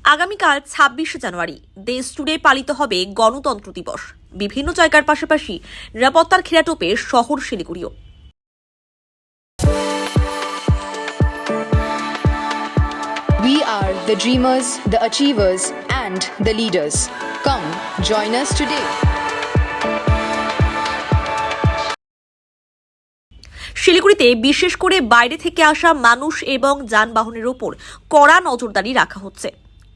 আগামীকাল ২৬শে জানুয়ারি দেশ জুড়ে পালিত হবে গণতন্ত্র দিবস। বিভিন্ন জায়গার পাশাপাশি নিরাপত্তার ঘেরাটোপে শহর শিলিগুড়িও। We are the dreamers, the achievers, and the leaders. Come, join us today. শিলিগুড়িতে বিশেষ করে বাইরে থেকে আসা মানুষ এবং যানবাহনের উপর কড়া নজরদারি রাখা হচ্ছে।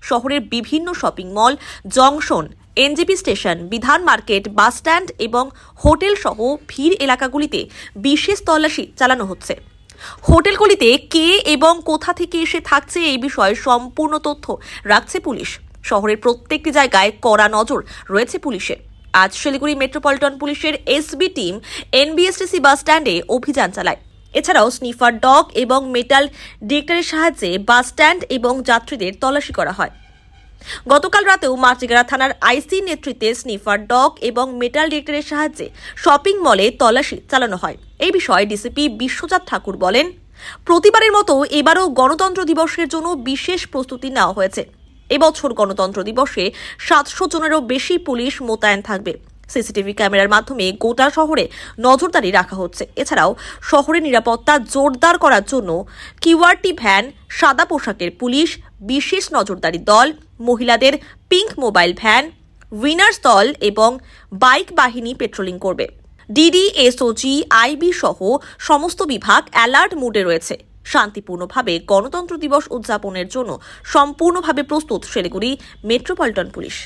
শহরের বিভিন্ন shopping mall, junction, NJP station, বিধান মার্কেট, বাসস্ট্যান্ড এবং হোটেল সহ ভিড় এলাকাগুলিতে বিশেষ তল্লাশি চালানো হচ্ছে। হোটেলগুলিতে কে এবং কোথা থেকে এসে থাকছে এই বিষয়ে সম্পূর্ণ তথ্য রাখছে পুলিশ। শহরের প্রত্যেকটি জায়গায় কড়া নজর রয়েছে পুলিশের। আজ শিলিগুড়ি মেট্রোপলিটন পুলিশের এসবি টিম এনবিএসটিসি বাস স্ট্যান্ডে অভিযান চালায়। এছাড়াও স্নিফার ডগ এবং মেটাল ডিটেক্টরের সাহায্যে বাস স্ট্যান্ড এবং যাত্রীদের তল্লাশি করা হয়। গতকাল রাতেও মাটিগাড়া থানার আইসি নেতৃত্বে স্নিফার ডগ এবং মেটাল ডিটেক্টরের সাহায্যে শপিং মলে তল্লাশি চালানো হয়। এই বিষয়ে ডিসিপি বিশ্বজাত ঠাকুর বলেন, প্রতিবারের মতো এবারও গণতন্ত্র দিবসের জন্য বিশেষ প্রস্তুতি নেওয়া হয়েছে। এবছর গণতন্ত্র দিবসে ৭০০ জনেরও বেশি পুলিশ মোতায়েন থাকবে। সিসিটিভি ক্যামেরার মাধ্যমে গোটা শহরে নজরদারি রাখা হচ্ছে। এছাড়াও শহরের নিরাপত্তা জোরদার করার জন্য কিউআরটি ভ্যান, সাদা পোশাকের পুলিশ, বিশেষ নজরদারি দল, মহিলাদের পিঙ্ক মোবাইল ভ্যান, উইনার্স দল এবং বাইক বাহিনী পেট্রোলিং করবে। ডিডি, এসওজি, আইবি সহ সমস্ত বিভাগ অ্যালার্ট মুডে রয়েছে। শান্তিপূর্ণভাবে গণতন্ত্র দিবস উদযাপনের জন্য সম্পূর্ণভাবে প্রস্তুত শিলিগুড়ি মেট্রোপলিটন পুলিশ।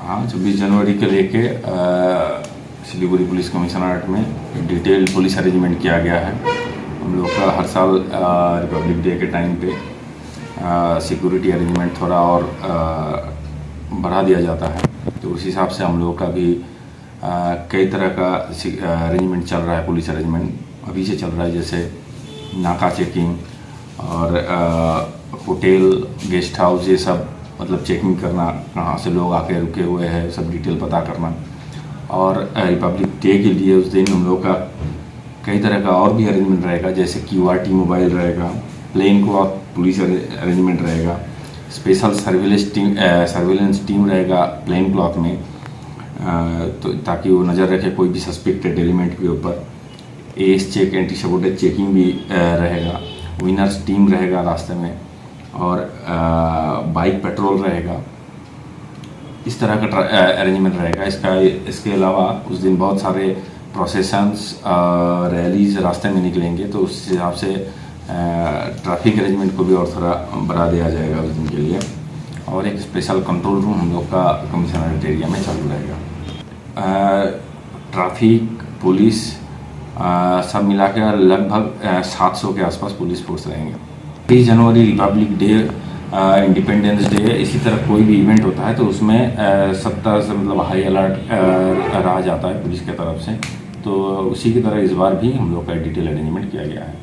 हाँ, 26 जनवरी के लेके सिलीगुड़ी पुलिस कमिश्नरेट में डिटेल पुलिस अरेंजमेंट किया गया है। हम लोग का हर साल रिपब्लिक डे के टाइम पे सिक्योरिटी अरेंजमेंट थोड़ा और बढ़ा दिया जाता है, तो उस हिसाब से हम लोग का भी कई तरह का अरेंजमेंट चल रहा है। पुलिस अरेंजमेंट अभी से चल रहा है, जैसे नाका चेकिंग और होटल, गेस्ट हाउस, ये सब मतलब चेकिंग करना, कहाँ से लोग आके रुके हुए हैं, सब डिटेल पता करना। और रिपब्लिक डे के लिए उस दिन हम लोग का कई तरह का और भी अरेंजमेंट रहेगा, जैसे क्यूआरटी मोबाइल रहेगा, प्लेन क्लॉथ पुलिस अरेंजमेंट रहेगा, स्पेशल सर्विलेंस टीम रहेगा प्लेन क्लॉथ में, तो ताकि वो नज़र रखे कोई भी सस्पेक्टेड एलिमेंट के ऊपर। एस चेक, एंटी सबोटेज चेकिंग भी रहेगा, विनर्स टीम रहेगा रास्ते में, और बाइक पेट्रोल रहेगा। इस तरह का अरेंजमेंट रहेगा। इसके अलावा उस दिन बहुत सारे प्रोसेशंस, रैलीज रास्ते में निकलेंगे, तो उस हिसाब से ट्रैफिक अरेंजमेंट को भी और थोड़ा बढ़ा दिया जाएगा उस दिन के लिए। और एक स्पेशल कंट्रोल रूम हम लोग का कमिश्नरेट एरिया में चालू रहेगा। ट्रैफिक, पुलिस सब मिलाकर लगभग 700 के आसपास पुलिस फोर्स रहेंगे। 30 जनवरी रिपब्लिक डे, इंडिपेंडेंस डे, इसी तरह कोई भी इवेंट होता है तो उसमें सब तरह से मतलब हाई अलर्ट रहा जाता है पुलिस की तरफ से, तो उसी की तरह इस बार भी हम लोग का डिटेल अरेंजमेंट किया गया है।